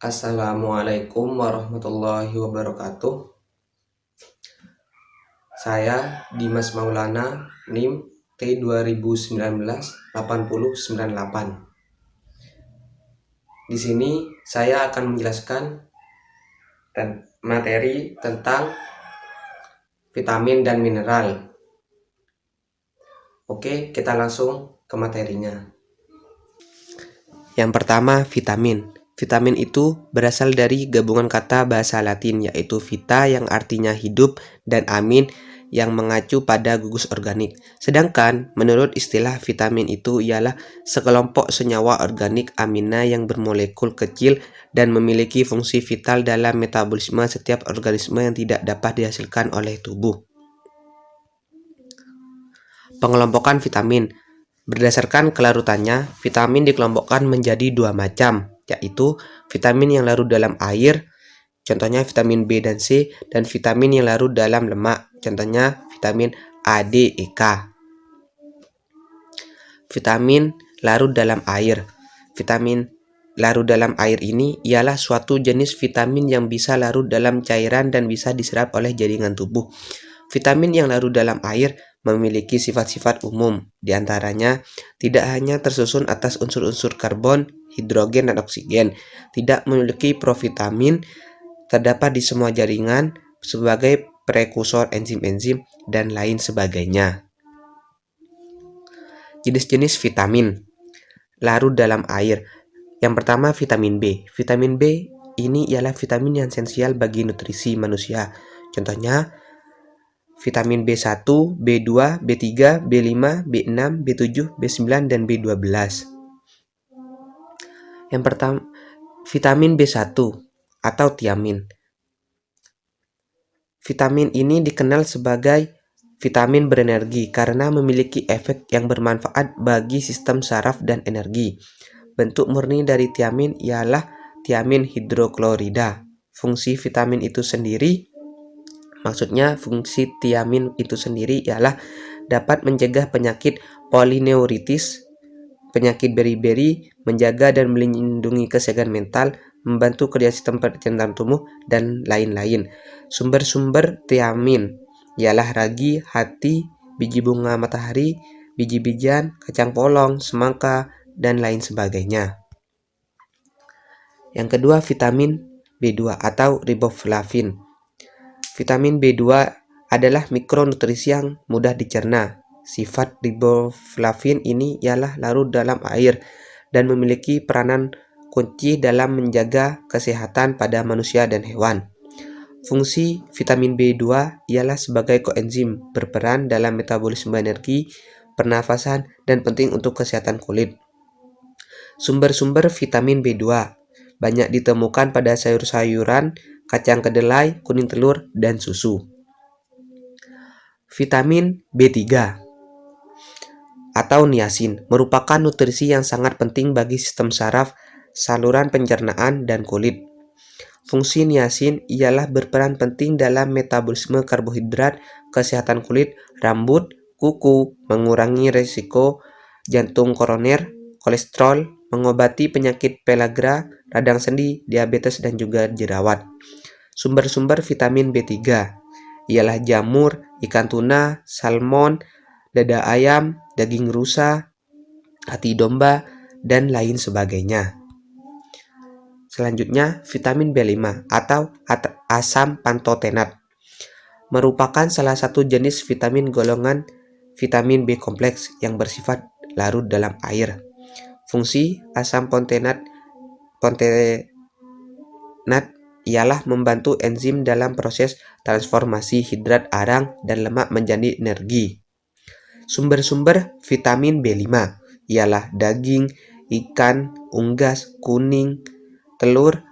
Assalamualaikum warahmatullahi wabarakatuh. Saya Dimas Maulana, NIM T2019-8098. Di sini saya akan menjelaskan materi tentang vitamin dan mineral. Oke, kita langsung ke materinya. Yang pertama, vitamin. Vitamin itu berasal dari gabungan kata bahasa Latin yaitu vita yang artinya hidup dan amin yang mengacu pada gugus organik. Sedangkan menurut istilah vitamin itu ialah sekelompok senyawa organik amina yang bermolekul kecil dan memiliki fungsi vital dalam metabolisme setiap organisme yang tidak dapat dihasilkan oleh tubuh. Pengelompokan vitamin. Berdasarkan kelarutannya, vitamin dikelompokkan menjadi dua macam, yaitu vitamin yang larut dalam air, contohnya vitamin B dan C, dan vitamin yang larut dalam lemak, contohnya vitamin A, D, E, K. Vitamin larut dalam air. Vitamin larut dalam air ini ialah suatu jenis vitamin yang bisa larut dalam cairan dan bisa diserap oleh jaringan tubuh. Vitamin yang larut dalam air memiliki sifat-sifat umum, diantaranya tidak hanya tersusun atas unsur-unsur karbon, hidrogen, dan oksigen, tidak memiliki provitamin, terdapat di semua jaringan sebagai prekursor enzim-enzim, dan lain sebagainya. Jenis-jenis vitamin larut dalam air. Yang pertama, vitamin B. Vitamin B ini ialah vitamin yang esensial bagi nutrisi manusia. Contohnya, vitamin B1, B2, B3, B5, B6, B7, B9, dan B12. Yang pertama, vitamin B1 atau tiamin. Vitamin ini dikenal sebagai vitamin berenergi karena memiliki efek yang bermanfaat bagi sistem saraf dan energi. Bentuk murni dari tiamin ialah tiamin hidroklorida. Fungsi vitamin itu sendiri Maksudnya fungsi tiamin itu sendiri ialah dapat mencegah penyakit polineuritis, penyakit beri-beri, menjaga dan melindungi kesehatan mental, membantu kerja sistem pencernaan tubuh, dan lain-lain. Sumber-sumber tiamin ialah ragi, hati, biji bunga matahari, biji-bijian, kacang polong, semangka, dan lain sebagainya. Yang kedua, vitamin B2 atau riboflavin. Vitamin B2 adalah mikronutrisi yang mudah dicerna. Sifat riboflavin ini ialah larut dalam air dan memiliki peranan kunci dalam menjaga kesehatan pada manusia dan hewan. Fungsi vitamin B2 ialah sebagai koenzim, berperan dalam metabolisme energi, pernafasan, dan penting untuk kesehatan kulit. Sumber-sumber vitamin B2 banyak ditemukan pada sayur-sayuran, kacang kedelai, kuning telur, dan susu. Vitamin B3 atau niacin merupakan nutrisi yang sangat penting bagi sistem saraf, saluran pencernaan, dan kulit. Fungsi niacin ialah berperan penting dalam metabolisme karbohidrat, kesehatan kulit, rambut, kuku, mengurangi risiko jantung koroner, kolesterol, mengobati penyakit pellagra, radang sendi, diabetes, dan juga jerawat. Sumber-sumber vitamin B3 ialah jamur, ikan tuna, salmon, dada ayam, daging rusa, hati domba, dan lain sebagainya. Selanjutnya, vitamin B5 atau asam pantotenat merupakan salah satu jenis vitamin golongan vitamin B kompleks yang bersifat larut dalam air. Fungsi asam pantotenat ialah membantu enzim dalam proses transformasi hidrat arang dan lemak menjadi energi. Sumber-sumber vitamin B5 ialah daging, ikan, unggas, kuning, telur,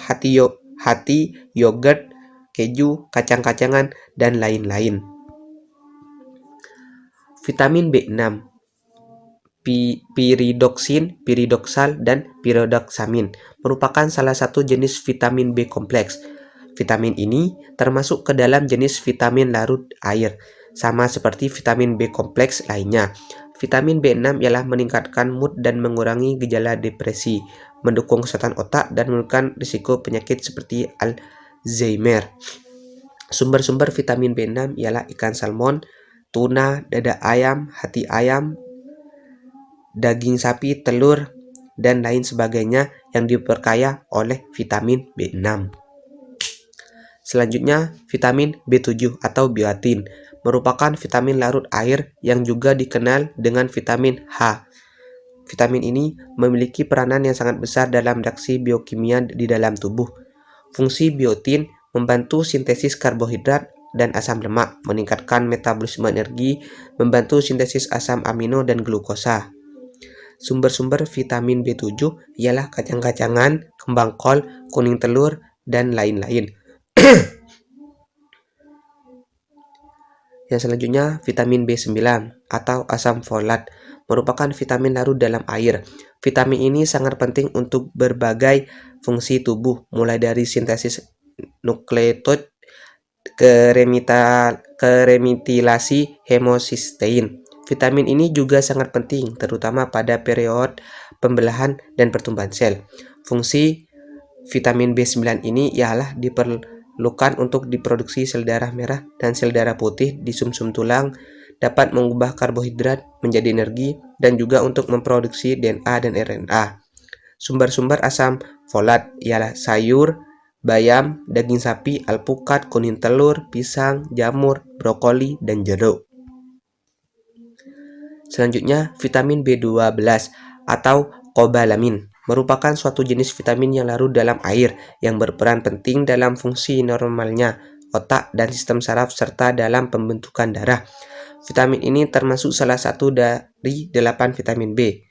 hati, yogurt, keju, kacang-kacangan, dan lain-lain. Vitamin B6, piridoksin, piridoksal, dan piridoksamin merupakan salah satu jenis vitamin B kompleks. Vitamin ini termasuk ke dalam jenis vitamin larut air, sama seperti vitamin B kompleks lainnya. Vitamin B6 ialah meningkatkan mood dan mengurangi gejala depresi, mendukung kesehatan otak dan menurunkan risiko penyakit seperti Alzheimer. Sumber-sumber vitamin B6 ialah ikan salmon, tuna, dada ayam, hati ayam, daging sapi, telur, dan lain sebagainya yang diperkaya oleh vitamin B6. Selanjutnya, vitamin B7 atau biotin merupakan vitamin larut air yang juga dikenal dengan vitamin H. Vitamin ini memiliki peranan yang sangat besar dalam reaksi biokimia di dalam tubuh. Fungsi biotin membantu sintesis karbohidrat dan asam lemak, meningkatkan metabolisme energi, membantu sintesis asam amino dan glukosa. Sumber-sumber vitamin B7 ialah kacang-kacangan, kembang kol, kuning telur, dan lain-lain. Yang selanjutnya, vitamin B9 atau asam folat merupakan vitamin larut dalam air. Vitamin ini sangat penting untuk berbagai fungsi tubuh, mulai dari sintesis nukleotid keremetilasi hemosistein. Vitamin ini juga sangat penting, terutama pada periode pembelahan dan pertumbuhan sel. Fungsi vitamin B9 ini ialah diperlukan untuk diproduksi sel darah merah dan sel darah putih di sumsum tulang, dapat mengubah karbohidrat menjadi energi, dan juga untuk memproduksi DNA dan RNA. Sumber-sumber asam folat ialah sayur, bayam, daging sapi, alpukat, kuning telur, pisang, jamur, brokoli, dan jeruk. Selanjutnya, vitamin B12 atau kobalamin merupakan suatu jenis vitamin yang larut dalam air yang berperan penting dalam fungsi normalnya otak dan sistem saraf serta dalam pembentukan darah. Vitamin ini termasuk salah satu dari 8 vitamin B.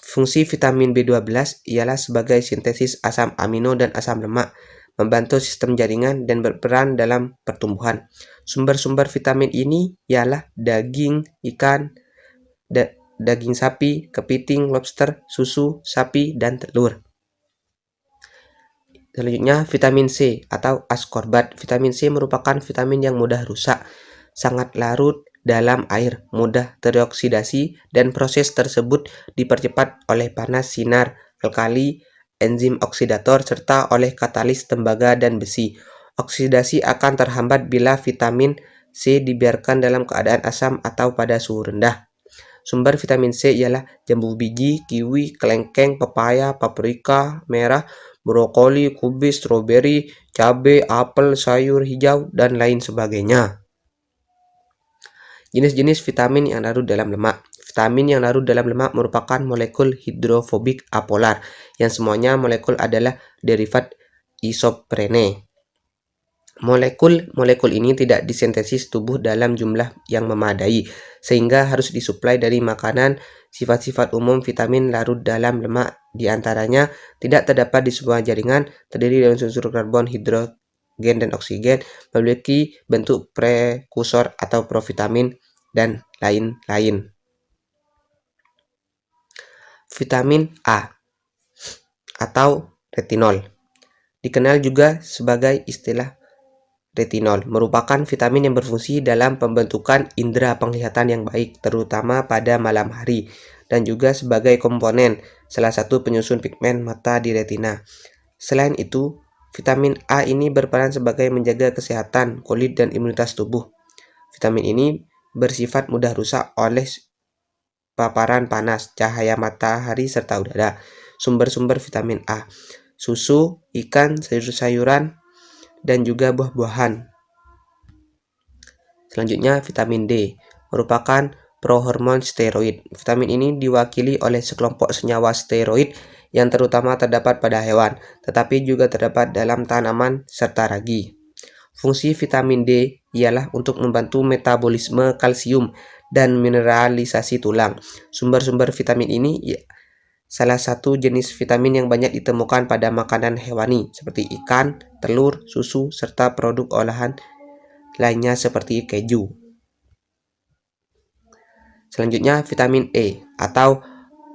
Fungsi vitamin B12 ialah sebagai sintesis asam amino dan asam lemak, membantu sistem jaringan dan berperan dalam pertumbuhan. Sumber-sumber vitamin ini ialah daging, ikan, daging sapi, kepiting, lobster, susu, sapi, dan telur. Selanjutnya, vitamin C atau ascorbat. Vitamin C merupakan vitamin yang mudah rusak, sangat larut dalam air, mudah teroksidasi, dan proses tersebut dipercepat oleh panas sinar alkali, enzim oksidator, serta oleh katalis tembaga dan besi. Oksidasi akan terhambat bila vitamin C dibiarkan dalam keadaan asam atau pada suhu rendah. Sumber vitamin C ialah jambu biji, kiwi, kelengkeng, pepaya, paprika merah, brokoli, kubis, stroberi, cabai, apel, sayur hijau, dan lain sebagainya. Jenis-jenis vitamin yang larut dalam lemak. Vitamin yang larut dalam lemak merupakan molekul hidrofobik apolar, yang semuanya molekul adalah derivat isoprene. Molekul ini tidak disintesis tubuh dalam jumlah yang memadai, sehingga harus disuplai dari makanan. Sifat-sifat umum vitamin larut dalam lemak diantaranya tidak terdapat di semua jaringan, terdiri dari unsur karbon, hidrogen, dan oksigen, memiliki bentuk prekursor atau provitamin, dan lain-lain. Vitamin A atau retinol dikenal juga sebagai istilah retinol, merupakan vitamin yang berfungsi dalam pembentukan indera penglihatan yang baik, terutama pada malam hari, dan juga sebagai komponen salah satu penyusun pigmen mata di retina. Selain itu, vitamin A ini berperan sebagai menjaga kesehatan kulit dan imunitas tubuh. Vitamin ini bersifat mudah rusak oleh paparan panas, cahaya matahari, serta udara. Sumber-sumber vitamin A: susu, ikan, sayur-sayuran, dan juga buah-buahan. Selanjutnya, vitamin D merupakan prohormon steroid. Vitamin ini diwakili oleh sekelompok senyawa steroid yang terutama terdapat pada hewan, tetapi juga terdapat dalam tanaman serta ragi. Fungsi vitamin D ialah untuk membantu metabolisme kalsium dan mineralisasi tulang. Sumber-sumber vitamin ini salah satu jenis vitamin yang banyak ditemukan pada makanan hewani seperti ikan, telur, susu, serta produk olahan lainnya seperti keju. Selanjutnya, vitamin E atau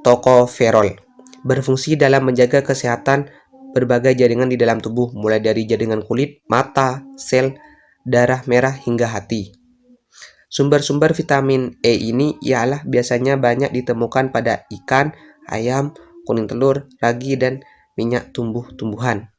tokoferol berfungsi dalam menjaga kesehatan berbagai jaringan di dalam tubuh, mulai dari jaringan kulit, mata, sel, darah merah, hingga hati. Sumber-sumber vitamin E ini ialah biasanya banyak ditemukan pada ikan, ayam, kuning telur, ragi, dan minyak tumbuh-tumbuhan.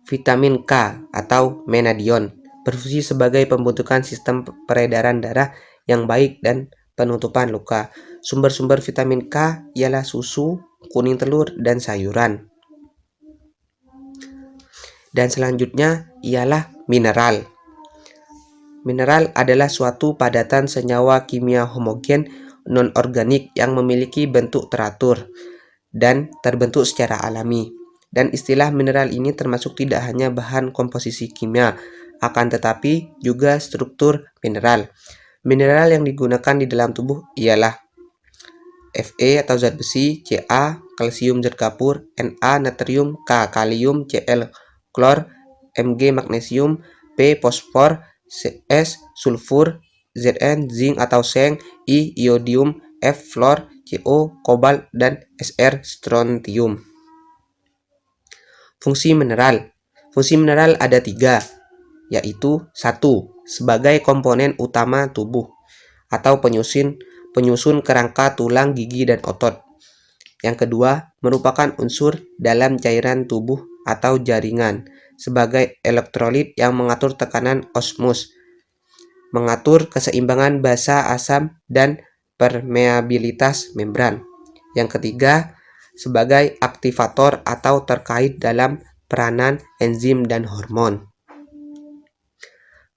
Vitamin K atau menadion berfungsi sebagai pembentukan sistem peredaran darah yang baik dan penutupan luka. Sumber-sumber vitamin K ialah susu, kuning telur, dan sayuran. Dan selanjutnya ialah mineral. Mineral adalah suatu padatan senyawa kimia homogen non-organik yang memiliki bentuk teratur dan terbentuk secara alami. Dan istilah mineral ini termasuk tidak hanya bahan komposisi kimia, akan tetapi juga struktur mineral. Mineral yang digunakan di dalam tubuh ialah Fe atau zat besi, Ca kalsium zat kapur, Na natrium, K kalium, Cl klor, Mg magnesium, P fosfor, S sulfur, Zn zinc atau seng, I iodium, F fluor, Co kobalt, dan Sr strontium. Fungsi mineral. Fungsi mineral ada 3, yaitu 1. Sebagai komponen utama tubuh atau penyusun kerangka tulang, gigi, dan otot. Yang kedua, merupakan unsur dalam cairan tubuh atau jaringan sebagai elektrolit yang mengatur tekanan osmos, mengatur keseimbangan basa asam dan permeabilitas membran. Yang ketiga, sebagai aktivator atau terkait dalam peranan enzim dan hormon.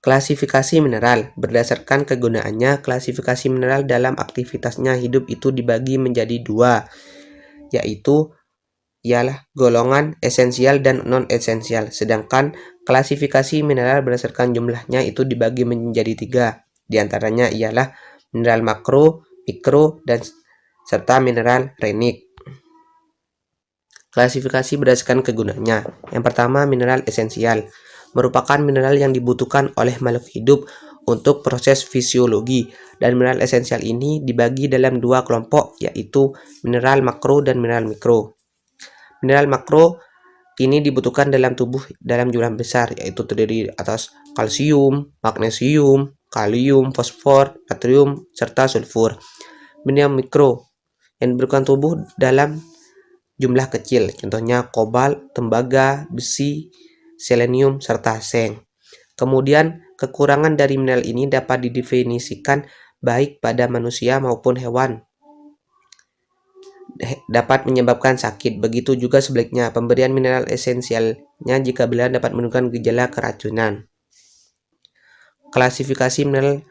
Klasifikasi mineral. Berdasarkan kegunaannya, klasifikasi mineral dalam aktivitasnya hidup itu dibagi menjadi 2, yaitu ialah golongan esensial dan non-esensial. Sedangkan klasifikasi mineral berdasarkan jumlahnya itu dibagi menjadi 3. Di antaranya ialah mineral makro, mikro, dan serta mineral renik. Klasifikasi berdasarkan kegunaannya. Yang pertama, mineral esensial. Merupakan mineral yang dibutuhkan oleh makhluk hidup untuk proses fisiologi. Dan mineral esensial ini dibagi dalam 2 kelompok, yaitu mineral makro dan mineral mikro. Mineral makro ini dibutuhkan dalam tubuh dalam jumlah besar, yaitu terdiri atas kalsium, magnesium, kalium, fosfor, natrium, serta sulfur. Mineral mikro yang dibutuhkan tubuh dalam jumlah kecil, contohnya kobalt, tembaga, besi, selenium, serta seng. Kemudian, kekurangan dari mineral ini dapat didefinisikan baik pada manusia maupun hewan, dapat menyebabkan sakit. Begitu juga sebaliknya, pemberian mineral esensialnya jika bila dapat menunjukkan gejala keracunan. Klasifikasi mineral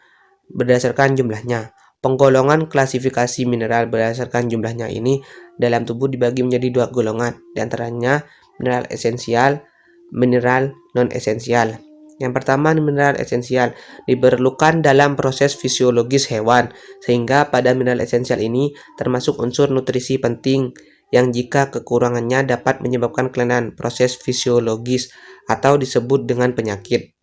berdasarkan jumlahnya. Penggolongan klasifikasi mineral berdasarkan jumlahnya ini dalam tubuh dibagi menjadi 2 golongan, diantaranya mineral esensial, mineral non-esensial. Yang pertama, mineral esensial diperlukan dalam proses fisiologis hewan, sehingga pada mineral esensial ini termasuk unsur nutrisi penting yang jika kekurangannya dapat menyebabkan kelainan proses fisiologis atau disebut dengan penyakit.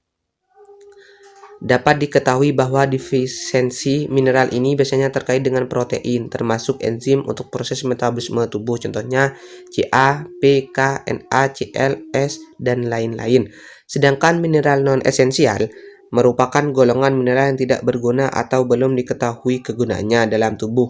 Dapat diketahui bahwa defisiensi mineral ini biasanya terkait dengan protein, termasuk enzim untuk proses metabolisme tubuh, contohnya Ca, P, K, Na, Cl, S, dan lain-lain. Sedangkan mineral non-esensial merupakan golongan mineral yang tidak berguna atau belum diketahui kegunaannya dalam tubuh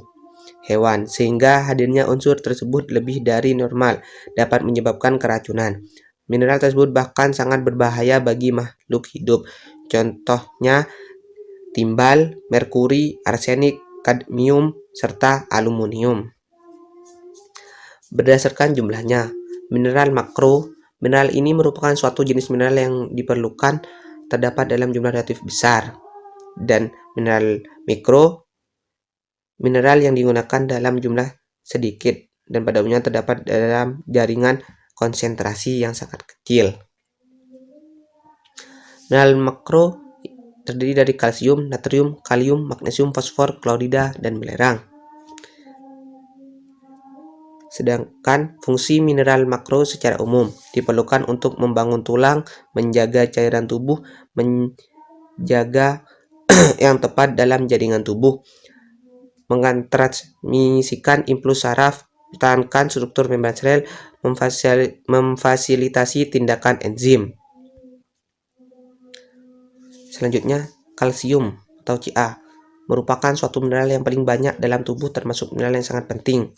hewan, sehingga hadirnya unsur tersebut lebih dari normal dapat menyebabkan keracunan. Mineral tersebut bahkan sangat berbahaya bagi makhluk hidup. Contohnya timbal, merkuri, arsenik, kadmium, serta aluminium. Berdasarkan jumlahnya, mineral makro. Mineral ini merupakan suatu jenis mineral yang diperlukan terdapat dalam jumlah relatif besar. Dan mineral mikro, mineral yang digunakan dalam jumlah sedikit dan pada umumnya terdapat dalam jaringan konsentrasi yang sangat kecil. Mineral makro terdiri dari kalsium, natrium, kalium, magnesium, fosfor, klorida, dan belerang. Sedangkan fungsi mineral makro secara umum diperlukan untuk membangun tulang, menjaga cairan tubuh, menjaga yang tepat dalam jaringan tubuh, mentransmisikan impuls saraf, mempertahankan struktur membran sel, memfasilitasi tindakan enzim. Selanjutnya, kalsium atau Ca merupakan suatu mineral yang paling banyak dalam tubuh, termasuk mineral yang sangat penting.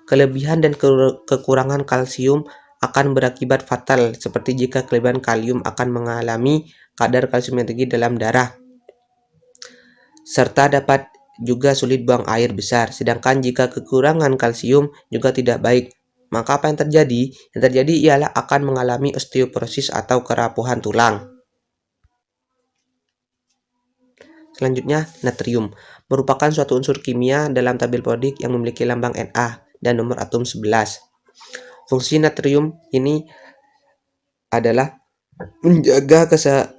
Kelebihan dan kekurangan kalsium akan berakibat fatal, seperti jika kelebihan kalium akan mengalami kadar kalsium yang tinggi dalam darah, serta dapat juga sulit buang air besar. Sedangkan jika kekurangan kalsium juga tidak baik, maka apa yang terjadi? Yang terjadi ialah akan mengalami osteoporosis atau kerapuhan tulang. Selanjutnya, natrium merupakan suatu unsur kimia dalam tabel periodik yang memiliki lambang Na dan nomor atom 11. Fungsi natrium ini adalah menjaga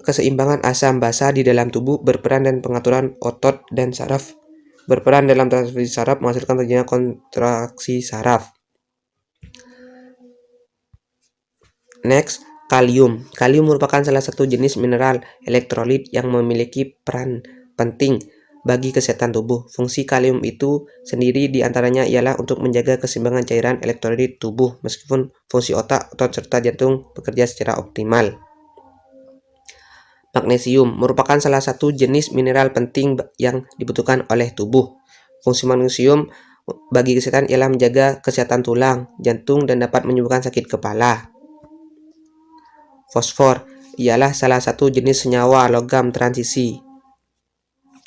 keseimbangan asam basa di dalam tubuh, berperan dan pengaturan otot dan saraf, berperan dalam transferasi saraf, menghasilkan terjadinya kontraksi saraf. Next, kalium. Kalium merupakan salah satu jenis mineral elektrolit yang memiliki peran penting bagi kesehatan tubuh. Fungsi kalium itu sendiri diantaranya ialah untuk menjaga keseimbangan cairan elektrolit tubuh, meskipun fungsi otak serta jantung bekerja secara optimal. Magnesium merupakan salah satu jenis mineral penting yang dibutuhkan oleh tubuh. Fungsi magnesium bagi kesehatan ialah menjaga kesehatan tulang, jantung, dan dapat menyembuhkan sakit kepala. Fosfor ialah salah satu jenis senyawa logam transisi.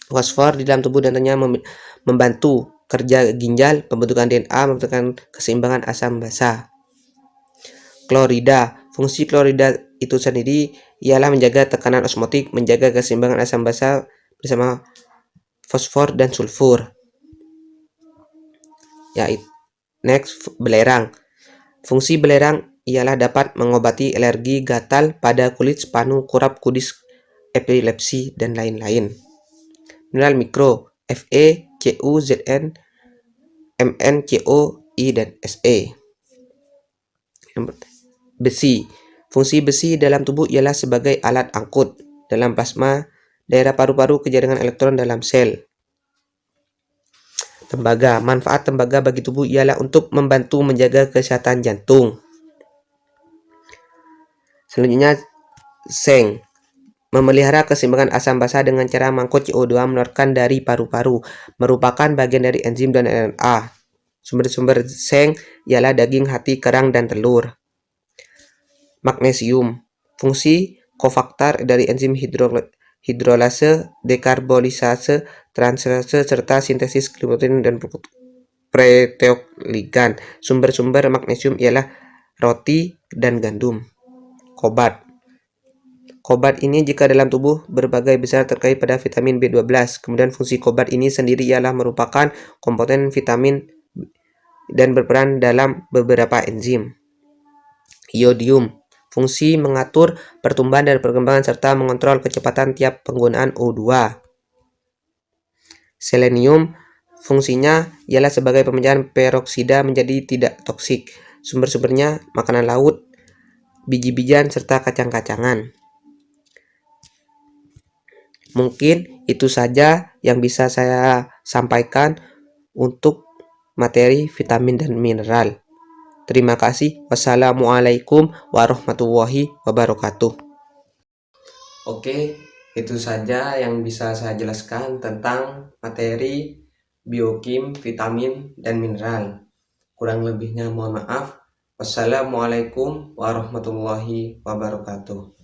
Fosfor di dalam tubuh dan ternyata membantu kerja ginjal, pembentukan DNA, membentukkan keseimbangan asam basa. Klorida. Fungsi klorida itu sendiri ialah menjaga tekanan osmotik, menjaga keseimbangan asam basa bersama fosfor dan sulfur. Next, belerang. Fungsi belerang ialah dapat mengobati alergi gatal pada kulit, spanu, kurap, kudis, epilepsi, dan lain-lain. Mineral mikro Fe, Cu, Zn, Mn, Co, I, dan Se. Besi. Fungsi besi dalam tubuh ialah sebagai alat angkut dalam plasma, daerah paru-paru, kejaringan elektron dalam sel. Tembaga. Manfaat tembaga bagi tubuh ialah untuk membantu menjaga kesehatan jantung. Selanjutnya, seng. Memelihara keseimbangan asam basa dengan cara mengangkut CO2 mengeluarkan dari paru-paru, merupakan bagian dari enzim dan RNA. Sumber-sumber seng ialah daging, hati, kerang, dan telur. Magnesium. Fungsi kofaktor dari enzim hidrolase, dekarbolisase, transferase, serta sintesis glutamin dan proteoglikan. Sumber-sumber magnesium ialah roti dan gandum. Kobat. Kobat ini jika dalam tubuh berbagai besar terkait pada vitamin B12. Kemudian fungsi kobat ini sendiri ialah merupakan komponen vitamin dan berperan dalam beberapa enzim. Iodium. Fungsi mengatur pertumbuhan dan perkembangan serta mengontrol kecepatan tiap penggunaan O2. Selenium. Fungsinya ialah sebagai pemecahan peroksida menjadi tidak toksik. Sumber-sumbernya makanan laut, biji-bijian, serta kacang-kacangan. Mungkin itu saja yang bisa saya sampaikan untuk materi vitamin dan mineral. Terima kasih. Wassalamualaikum warahmatullahi wabarakatuh. Oke, itu saja yang bisa saya jelaskan tentang materi biokim, vitamin, dan mineral. Kurang lebihnya mohon maaf. Wassalamualaikum warahmatullahi wabarakatuh.